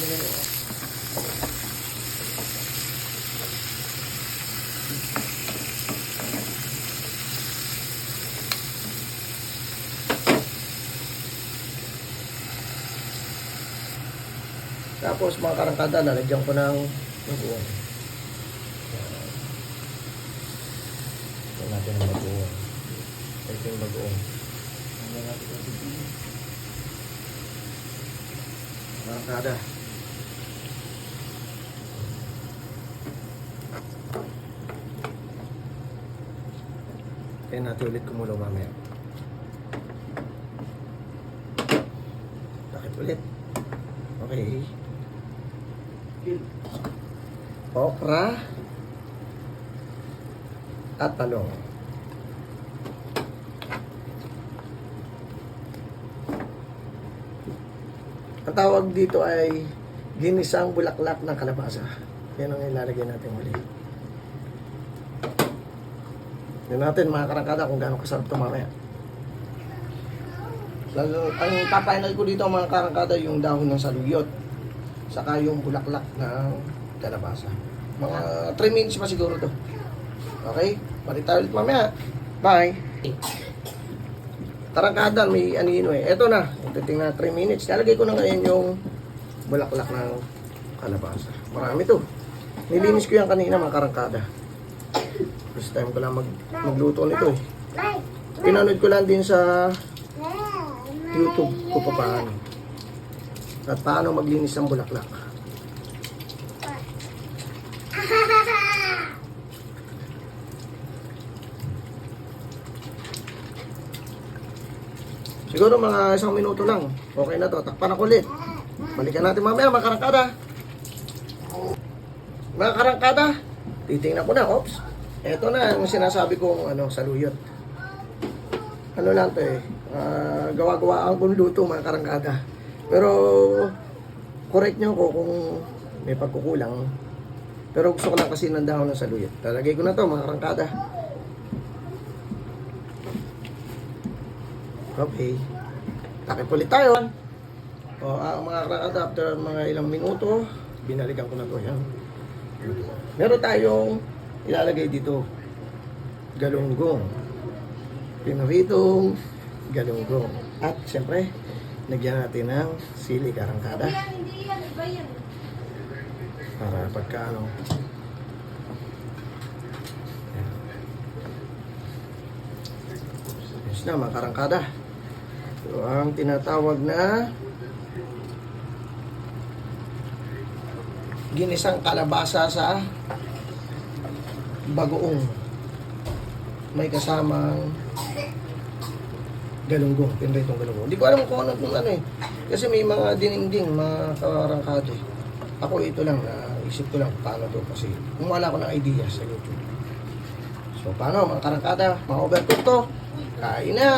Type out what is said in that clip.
Tapos mga karangkada, lalagyan ko ng bagoong. Ito natin ang bagoong. Ito yung bagoong. Karangkada. Kaya natin ulit kumulo mamaya. Takip ulit. Okay. Okra at talong. Ang tawag dito ay ginisang bulaklak ng kalabasa. Yan ang ilalagay natin muli. Yan natin mga karangkada kung gaano kasarap ito mamaya. Ang pa-final ko dito mga karangkada yung dahon ng saluyot. Saka yung bulaklak ng kalabasa. Mga 3 minutes pa siguro to. Okay? Balik tayo ulit mamaya. Bye! Tarangkada, may anino eh. Eto na. Tingnan 3 minutes. Lalagay ko na ngayon yung bulaklak ng kalabasa. Marami to. Nilinis ko yan kanina mga karangkada. First time ko lang magluto nito eh. Pinanood ko lang din sa YouTube ko pa paano. At paano maglinis ng bulaklak. Siguro mga 1 minuto lang. Okay na to. Takpan ako ulit. Balikan natin mamaya mga karangkada. Mga karangkada, titingnan ko na. Oops. Ito na yung sinasabi kong saluyot. Ano lang to eh. Gawa-gawa ang luto mga karangkada. Pero correct nyo ko kung may pagkukulang. Pero gusto ko lang kasi ng dahon ng saluyot. Talagay ko na to mga karangkada. Okay. Takip ulit tayo. Mga karangkada, after mga ilang minuto, binalikan ko na to. Yan. Meron tayong ilalagay dito. Galunggong. Pinaritong galunggong. At siyempre, nagyan natin ng sili karangkada. Para pagka ayos na mga karangkada. So, ang tinatawag na ginisang kalabasa sa bagoong. May kasamang galunggong, pinritong galunggong. Hindi ko alam kung ano eh. Kasi may mga dininding, mga karangkada. Ako ito lang, isip ko lang paano to kasi wala ko ng idea sa YouTube. So paano mga karangkada, mga overcook to, kain na!